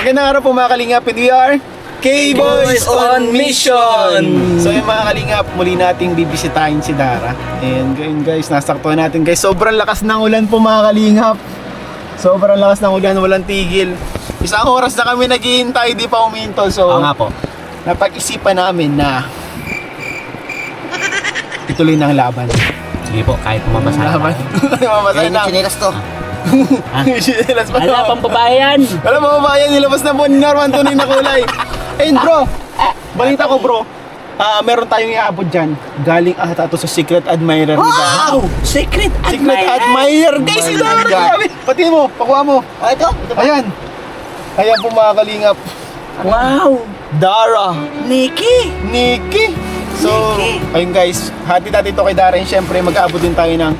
Magandang araw po mga kalingap, and we are K-Boys on Mission! So yung mga kalingap, muli nating bibisitahin si Dara. And ngayon guys, nasaktuhan natin guys. Sobrang lakas ng ulan po mga kalingap. Sobrang lakas ng ulan, walang tigil. Isang oras na kami naghihintay, di pa uminto. So, Oo nga po. napag-isipan namin na ituloy na ang laban. Sige po, kahit mabasa na Laban. tayo. Mamasay na. Chinelas to. Chinelas pa. Ala, pambabayan! Alam mo ba yan, nilabas na po ni Norman tunay na kulay. Ayun bro, balita ko bro, meron tayong iabot dyan. Galing ata to sa Secret Admirer ni Dara. Wow! Secret Secret Admirer! Guys, ito na grabe! Pati mo, pakuha mo. Oh, ito. Ayan. Ayan po mga kalingap. Wow! Dara. Nikki! So, ayun guys, hati natin ito kay Dara. And syempre, mag-aabot din tayo ng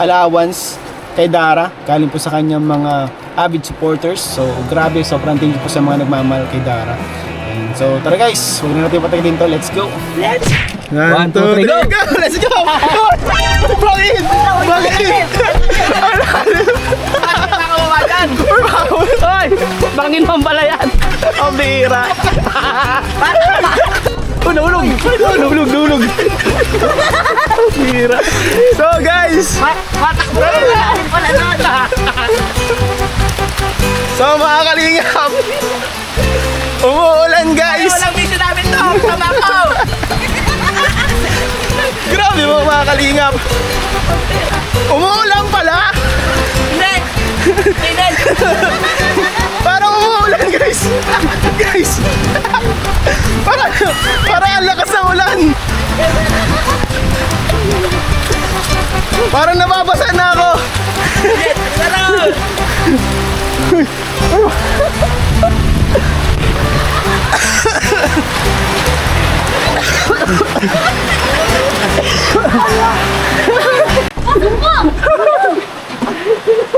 allowance kay Dara. Galing po sa kanyang mga avid supporters. So, grabe, sobrang thank you po sa mga nagmamahal kay Dara. And so, tara guys, huwag na natin patagalin to. Let's go! Let's! 1, 2, 3, go! Let's go! Bakit? Hoy! Bangin mo pala yan! Ang bihira! Nulog! Nulog! Bihira. So guys, so mga kalingap, umuulan guys. Walang mission namin to! Tama ko! Grabe mo mga kalingap. Umuulan pala. Hindi! Hindi! Parang umuulan guys. Guys. Parang ang lakas ng ulan. Parang nababasa na ako. Tara!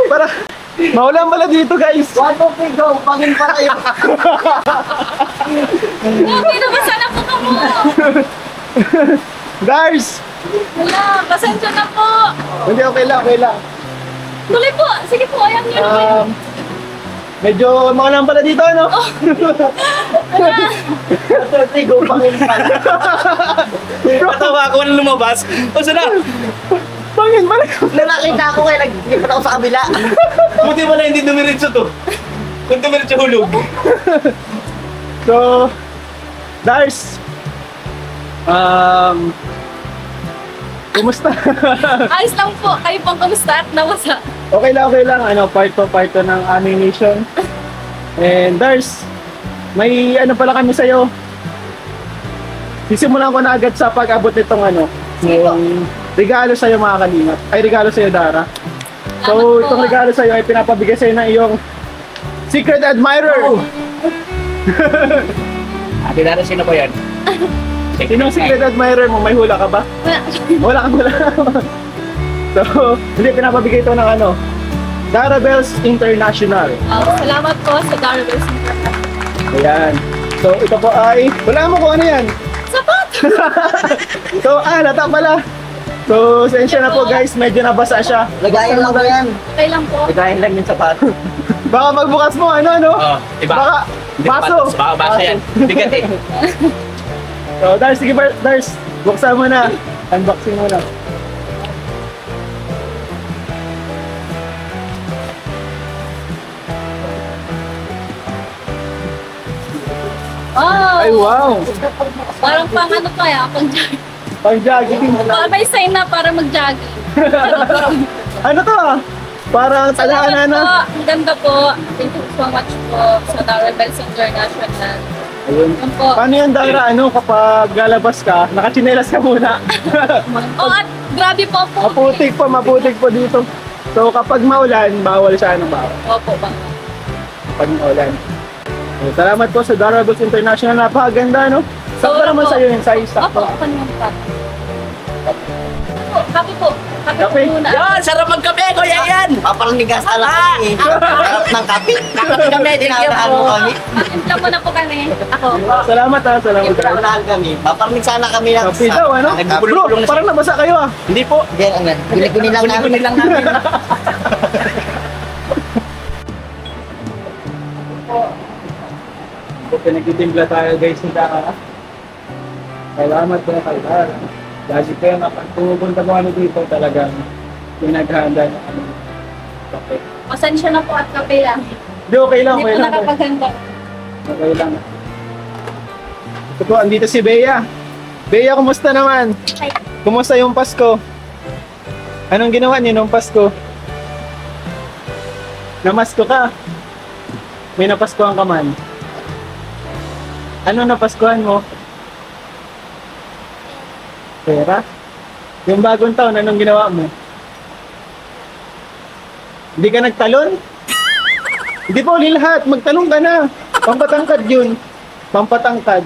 Para maulan pala dito guys. 1, 2, 3, go. Pangin pa tayo. Grabe, nabasa na po kamo. Guys. Wala, pasensya na po. Hindi, okay lang. Tuloy po, sige po, ayan nyo naman. Medyo maulan pala dito, ano? 1, 2, 3, go. Pangin pa. Natawa ako na lumabas. O sana? Bangin pala. Nakakita ako kaya nag-ipat ako sa kabila. Buti mo na hindi dumiretso to. Kung dumiretso hulog. So, Dars. Kumusta? Ayos lang po, kayo pong kamusta at nawasa. Okay lang. Ano, part 2 ng aming mission. And Dars, may ano pala kami sa'yo. Sisimulan ko na agad sa pag-abot nitong ano, yung regalo sa'yo mga kalingap. Ay, regalo sa'yo, Dara. So, Salamat po. itong regalo sa'yo ay pinapabigay sa'yo ng iyong Secret Admirer. Ate Dara, sino po yan? Sinong Secret Admirer mo? May hula ka ba? Wala. Wala. So, hindi, pinapabigay ito ng ano, Dara Bells International. Salamat po sa Darwin. Ayan. So, ito po ay, wala mo kung ano yan. Sapat! So, lata pala. So, sensya na po guys, medyo nabasa siya. Lagayan lang ba yan? Okay lang po. Lagayan lang yung sapat. Baka magbukas mo, ano? Oo, iba. Baka, Hindi baso. patas, baka baso yan. Bigat eh. So, Dars, sige Dars, buksan mo na. Unboxing mo na. Wow! Ay, wow. Parang pang ano pa ya, pang jogging. Pang jogging. May sign na para mag-jogging. Ano to Parang tadhana Salamat na. po. Ang ganda po. Thank you so much po sa Darwin Bells International. Ayun. Yun po. Paano yan, Dara? Ano, kapag lalabas ka, nakachinelas ka muna. Oh, at grabe po po. maputik po dito. So, kapag maulan, bawal siya ng bawal. Opo, bang. Kapag maulan. So, salamat po sa Dara Bells International. Napakaganda, no? Sakto naman po. sa'yo yung size. Opo, Sakto. kanyan pa. Kape po. Kape po Kape. muna. Yan! Sarap magkape, kuya yan! Papalangin ka sa kami. Sarap ng kape. Kakape kami, thank you Dinadaan po. mo kami. Matimpla mo na po kami. Ako. Salamat ha, salamat. Dinadaan kami. Papalangin sana kami ng Kape daw, ano? Nagbubulong-bulong Bro, na siya. parang nabasa kayo ah. Hindi po. Yan, ano. Guli-guli lang namin. Kunin lang namin. So, pinagtitimpla tayo guys ng Dara. Salamat po kay Dara. Lagi kayo kapag pumupunta mo ano dito talagang pinaghanda ng ano. Okay. Pasensya na po at kape lang. Hindi, okay lang. Hindi Okay po lang. nakapaghanda. Okay lang. Ito po, andito si Bea. Bea, kumusta naman? Hi. Kumusta yung Pasko? Anong ginawa niyo nung Pasko? Namasko ka? May napaskuhan ka man? Ano napaskuhan mo? Pera? Yung bagong taon, anong ginawa mo? Hindi ka nagtalon? Hindi po uli lahat, magtalong ka na. Pampatangkad yun. Pampatangkad.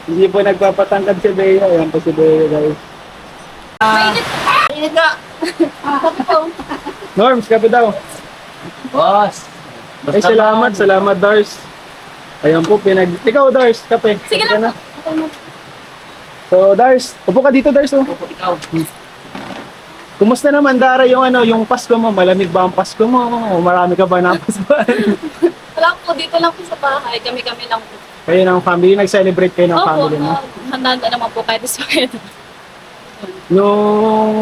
Hindi po nagpapatangkad si Bea. Ayan po si Bea guys. Mainit. Init ka! Kape po. Norms, kape daw. Boss! Ay, salamat Dars. Ayan po, Ikaw, Dars, kape. Sige Kape lang ka po. Okay na. So, Dars, upo ka dito, Dars. Oh. Ikaw. Kumusta naman, Dara, yung Pasko mo? Malamig ba ang Pasko mo? O marami ka ba napaskuhan? Wala po, dito lang po sa bahay. Kami-kami lang po. Kayo ng family, nag-celebrate kayo ng Opo, family mo? handa naman po kahit sa pwede. Nung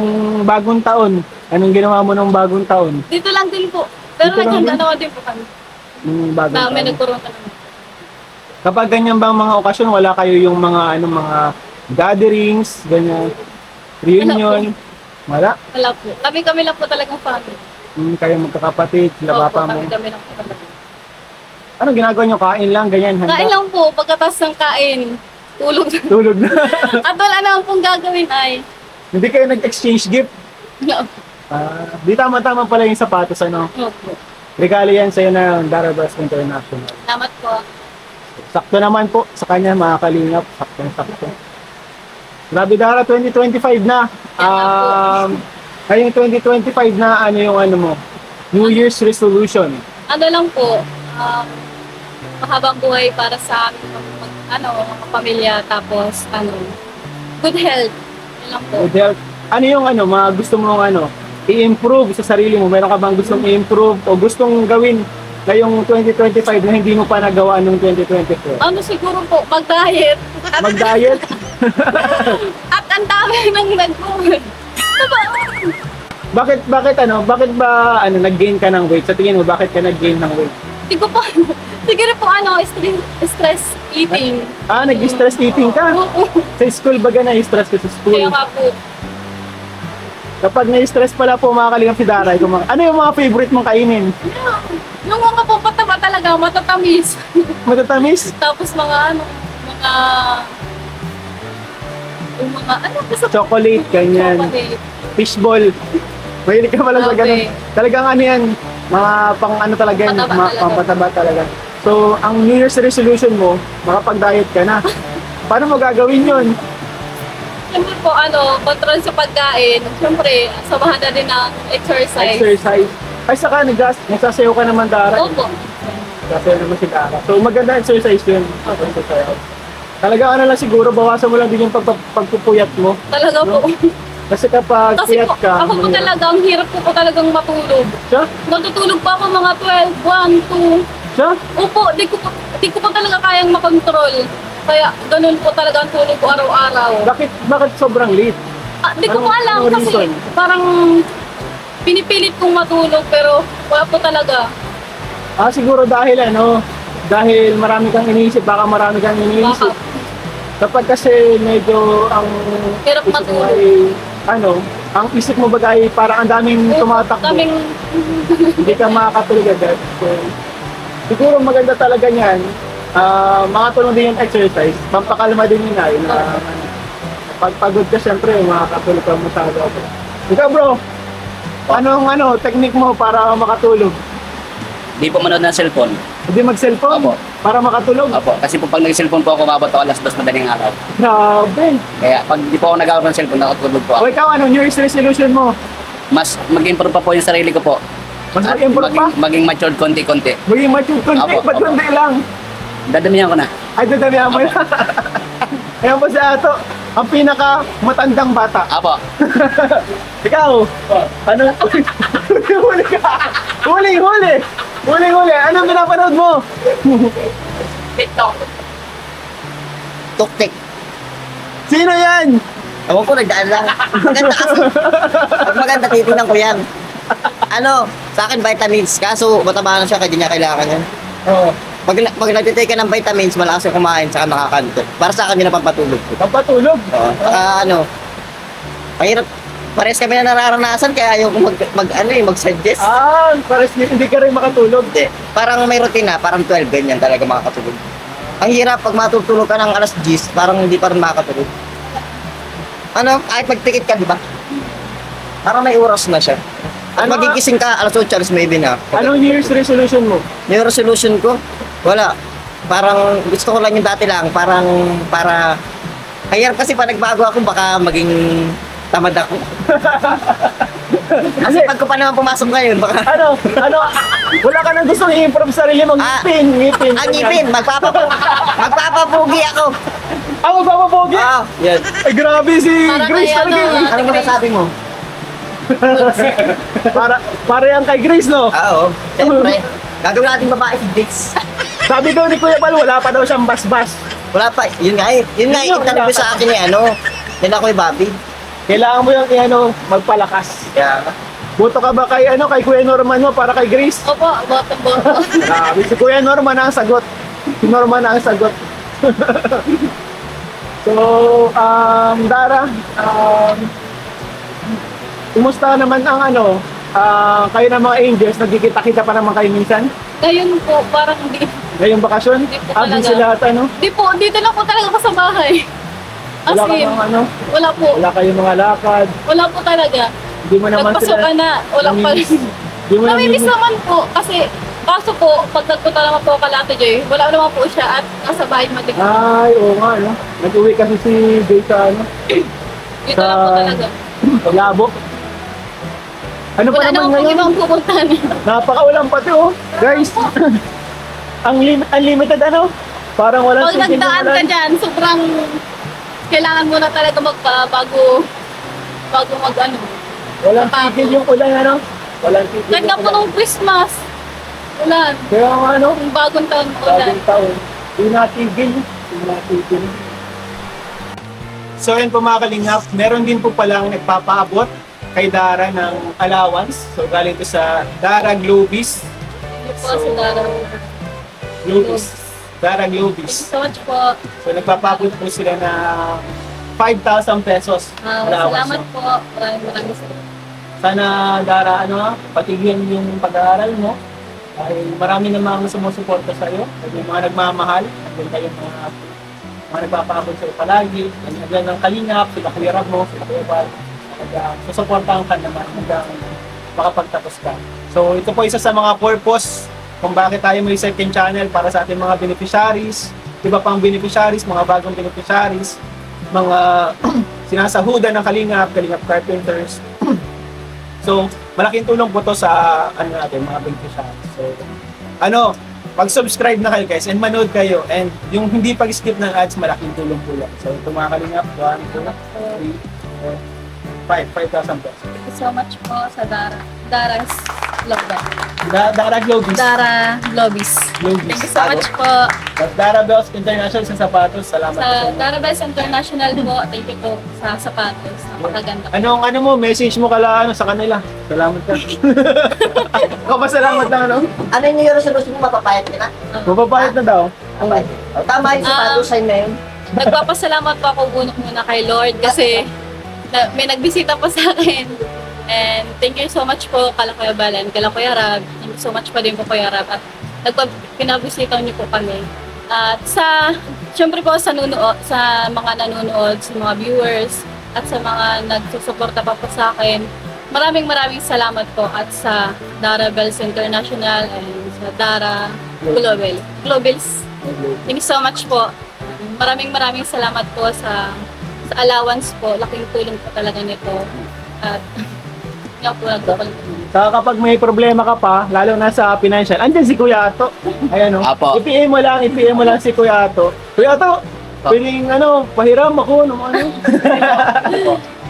bagong taon, anong ginawa mo nung bagong taon? Dito lang din po. Pero Dito lang naghanda din? naman din po kami. Nung bagong Na may taon. nagkaroon ka naman. Kapag ganyan bang mga okasyon, wala kayo yung mga gatherings, ganyan, reunion? Wala? Wala po. Kami-kami lang po talagang family. Kayo magkakapatid, sila Opo, papa mo. kami-kami lang po talaga. Anong ginagawa nyo? Kain lang, ganyan, handa? Kain lang po. Pagkatas ng kain, tulog na. Tulog na. At wala naman pong gagawin ay. Hindi kayo nag-exchange gift? Di tama-tama pala yung sapatos, ano? Opo. Regalo yan sa'yo ng Dara Bros International. Salamat po. Sakto naman po sa kanya, mga kalingap. Sakto. Grabe, Dara, 2025 na. Ngayong 2025 na, ano yung ano mo? New Year's resolution. Ano lang po, mahabang buhay para sa amin, mga pamilya, tapos, good health. Yun lang po. Good health. Ano yung mga gusto mong i-improve sa sarili mo? Meron ka bang gustong i-improve o gustong gawin ngayong 2025 na hindi mo pa nagawa nung 2024? Siguro po, mag-diet. Mag-diet? At ang dami nang nag-good. Bakit ba nag-gain ka ng weight? Sa tingin mo, bakit ka nag-gain ng weight? Siguro po, stress eating. Nag-stress eating ka? Oo. Sa school ba na-stress ka sa school? Kaya nga po, Kapag na-stress pala po mga kalingap si Daray, ano yung mga favorite mong kainin? yung mga po pataba talaga, matatamis. Matatamis? Tapos basta Chocolate, ganyan. chocolate. Fishball. Mahilig ka pala sa ganun. Okay. Talagang yan, mga pang talaga yan, Pataba mga talaga. pampataba talaga. So, ang New Year's resolution mo, makapag-diet ka na. Paano mo gagawin yun? Siyempre po, control sa pagkain. Siyempre, samahan na din ng exercise. Exercise. Ay, saka nagsasayaw ka naman, Dara. Opo. Nagsasayaw naman si Dara. So, maganda exercise yun. Pagsasayaw. Talaga lang siguro, bawasan mo lang din yung pagpupuyat mo. Talaga po. Kasi kapag Kasi puyat po, ka, ako po talaga, ang hirap ko po talagang matulog. Siya? Natutulog pa ako mga 12, 1, 2. Siya? Opo, di ko po talaga kayang makontrol. Kaya ganun po talaga ang tulog ko araw-araw. Bakit sobrang late? Di ko po alam Anong kasi reason? parang pinipilit kong matulog pero wala po talaga. Siguro dahil marami kang iniisip, baka marami kang iniisip. Baka. Kapag kasi medyo ang Hirap isip mo matulog. ay, ang isip mo bagay parang ang daming tumatakbo. Hindi ka makakatulog agad. So, siguro maganda talaga niyan. Makatulong din yung exercise. Pampakalma din yun na pag pagod ka syempre, makakatulog ka masyado. Ikaw bro, anong technique mo para makatulog? Di po manood ng cellphone. Hindi mag-cellphone? Opo. Para makatulog? Opo. Kasi po pag nag-cellphone po ako, umabot ako alas 2 madaling araw. Grabe. Kaya pag di po ako nag-out ng cellphone, nakatulog po O ako. ikaw, New Year's resolution mo? Mas mag-improve pa po yung sarili ko po. Mas At mag-improve pa? maging matured konti-konti. Maging mature konti? Opo, Ba't opo. konti lang? Dadamihan ko na. Ay, dadamihan mo yan. Ayan po si Ato, ang pinaka matandang bata. Apo. Ikaw, ano? Huli ka! Huli! Huli. Anong pinapanood mo? TikTok. Tuktik. Sino yan? Ewan ko, nagdaan lang. Maganda kasi. Pag maganda, titignan ko yan. Ano, sa akin vitamins. Kaso, mataba na siya, kaya di niya kailangan yan. Oo. Pag nagtitake ka ng vitamins, malakas yung kumain, saka nakakanto. Para sa akin, yun ang pampatulog ko. Pampatulog. Oo. Ano, mahirap. Pares kami na nararanasan, kaya ayaw ko mag-suggest. Pares hindi ka rin makatulog. Hindi. Parang may routine na, parang 12, ganyan talaga makakatulog. Ang hirap pag matutulog ka ng alas 10, parang hindi pa rin makakatulog. Ano, kahit magtikit ka, di ba? Parang may oras na siya. At Ano? magigising ka, alas 8, alas 9 na. Anong New Year's resolution mo? Yung resolution ko, wala. Parang gusto ko lang yung dati lang, para... Ang hirap kasi pa nagbago ako, baka maging tamad ako. Kasi pag ko pa naman pumasok ngayon, baka... Ano? Wala ka nang gustong i-improve sa sarili mo. Ngipin. Ang ngipin, magpapapugi ako. Magpapapogi? Yan. Ay, grabe si Parang Grace kay talaga. ano, eh. Anong masasabi mo? Para yan kay Grace, no? Oo. Siyempre, gagawin natin babae si Dix. Sabi daw ni Kuya Bal, wala pa daw siyang bas-bas. Wala pa. Yun nga eh. Yun nga eh. Itanong ko sa akin eh, nila ko Bobby. Kailangan mo yung magpalakas. Kaya, Boto ka ba kay Kuya Norman mo para kay Grace? Opo, boto. Grabe, si Kuya Norman ang sagot. Si Norman ang sagot. So, Dara, kumusta naman ang kayo ng mga Angels, nagkikita-kita pa naman kayo minsan? Ngayon po, parang hindi. Ngayong bakasyon? Hindi po Busy talaga. lahat, Di po, dito lang po talaga ako sa bahay. As Wala ka in, mga wala po. wala kayong mga lakad. Wala po talaga. Hindi mo naman Nagpasok ka sila... na, wala pa rin. Hindi mo Namimiss naman... naman po, kasi kaso po, pag nagpunta naman po kay Ate Joy, wala naman po siya at nasa bahay matig. Ay, oo nga, no? Nag-uwi kasi si Jay sa Dito lang po talaga. Labo. Ano pa Wala naman naman po ngayon? ibang pupuntahan. Napakaulan pati, oh. Guys, unlimited Parang walang Pag tigil yung nagdaan ka ulan. dyan, sobrang kailangan mo na talaga bago Walang tigil yung ulan, Walang tigil Ganda yung po nung Christmas. Ulan. Kaya nga, Yung bagong taon ulan. bagong taon. Hindi natigil. So yun po mga kalingap, meron din po palang nagpapaabot kay Dara ng allowance. So galing to sa Dara Globis. Hindi po sa Dara. Dara Thank you Globis. so much po. So nagpapaabot po sila na 5,000 pesos Salamat no? po. Maraming salamat. Sana Dara, patigyan yung pag-aaral mo. Dahil marami namang sumusuporta sa iyo. At yung mga nagmamahal. At yung kayong mga nagpapaabot sa iyo palagi. Nandiyan ng Kalingap, sila Kuya Rab mo, sila Kuya Bal. Susuportahan ka naman hanggang makapagtapos ka. So ito po isa sa mga purpose kung bakit tayo may second channel para sa ating mga beneficiaries. Iba pang beneficiaries, mga bagong beneficiaries. Mga sinasahudan ng Kalingap Carpenters. So, malaking tulong po to sa natin, mga beneficiaries. So, mag-subscribe na kayo guys and manood kayo. And yung hindi pag-skip ng ads, malaking tulong po yan. So, ito mga Kalingap, 1, 2, 3, 4, 5,000 pesos. Thank you so much po sa Dara. Dara's Global. Dara Globis. Dara Globis. Globis. Thank you so much po. At Dara Bells International sa sapatos. Salamat po Sa sa inyo. Dara Best International po, thank you po sa sapatos. Napakaganda. Anong mo, message mo sa kanila. Salamat ka. Ikaw pa salamat lang, ano yung resolution mo, mapapayat ka na? Mapapayat na daw. Tama yung sapatos sa'yo na yun. Nagpapasalamat po ako muna kay Lord kasi may nagbisita po sa akin. And thank you so much po kala Kuya Balan, kala Kuya Rab. Thank you so much pa din po Kuya Rab. At pinabisita niyo po kami. At syempre po sa mga nanonood, sa mga viewers, at sa mga nagsusuporta pa po sa akin, maraming salamat po at sa Dara Bells International and sa Dara Globals. Thank you so much po. Maraming salamat po sa allowance po. Laking tulong po talaga nito. At nga po Saka kapag may problema ka pa, lalo na sa financial, andyan si Kuya Ato. Ayan Apo. I-PM mo lang si Kuya Ato. Kuya Ato, pwedeng pahiram ako ng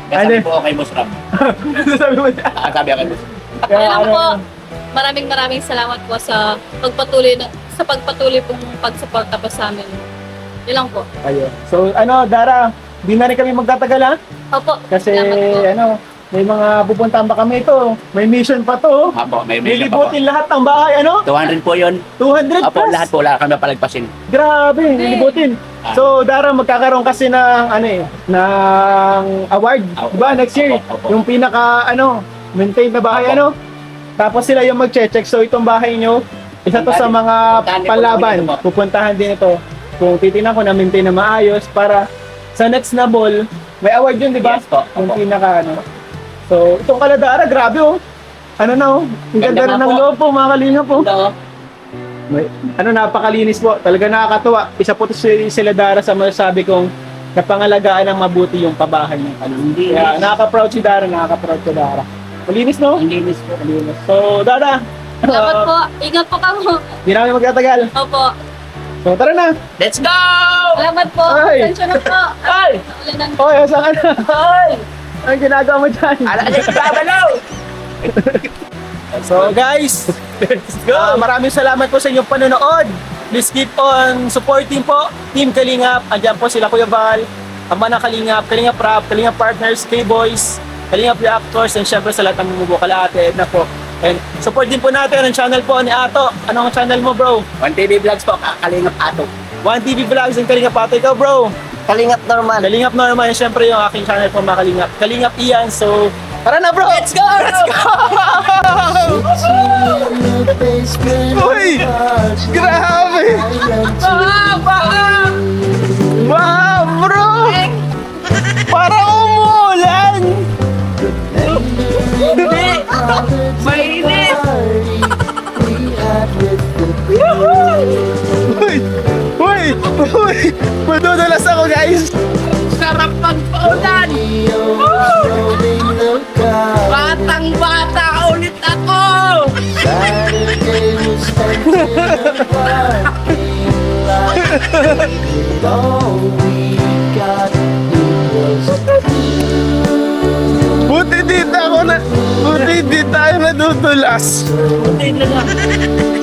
Sabi po kay Boss Ram. Sabi mo siya. Sabi ako kay Boss. Kaya Ayan po. maraming salamat po sa pagpatuloy pong pagsuporta po sa amin. Yun lang po. Ayun. So, Dara, di na rin kami magtatagal ha? Opo. Kasi, salamat po. may mga pupuntahan pa kami ito. May mission pa to. Apo, may mission pa po. Lilibutin lahat ng bahay, 200 po yun. 200 Apo, plus. lahat po, wala kami palagpasin. Grabe, lilibutin. So, Dara, magkakaroon kasi ng, ng award. Opo. Diba, next year? Opo, opo. Yung pinaka, maintained na bahay, Opo. Tapos sila yung mag-check. So, itong bahay nyo, isa to sa mga Puntahan din po panlaban. namin ito po. Pupuntahan din ito. Kung titignan ko na maintain na maayos para sa next na ball, may award yun, di ba? Yes po, Yung opo. pinaka, So, itong Kaladara, grabe Ang ganda Ganda rin nga ng po. loob po, mga kalinga po. Ito, May, napakalinis po. Talaga nakakatuwa. Isa po to sila Dara sa masasabi kong napangalagaan ng mabuti yung pabahay ng kalinga. Kaya nakaka-proud si Dara, Malinis, no? ang linis po. Malinis. So, Dara, Salamat po. Ingat po kamo. di namin magtatagal. Opo. So, tara na. Let's go! Salamat po. Ay. Pasensya na po. Ay! Ulan ng Oy, saan ka na? Ay! Ang ginagawa mo dyan? Let's babalaw! So guys, let's go! Maraming salamat po sa inyong panonood. Please keep on supporting po Team Kalingap. Andiyan po sila Kuya Val, ang mga Kalingap, Kalingap Rap, Kalingap Partners, K-Boys, Kalingap Reactors, and syempre sa lahat ng bumubuo Kalate, Edna po. And support din po natin ang channel po ni Ato. Anong channel mo, bro? 1TV Vlogs po, Kalingap Ato. 1TV Vlogs and Kalingap Ato. Ikaw, bro? Kalingap Norman. Kalingap Norman, and syempre yung aking channel po mga Kalingap. Kalingap Ian, so tara na, bro! Let's go! Let's go! Uy! Grabe! Wow, bro! Parang umulan! Hindi! Mainit! Uy! Uy! Uy! Madudulas ako, guys! Sarap magpaulan! Batang-bata ulit ako! Buti di tayo nadudulas! Buti na lang.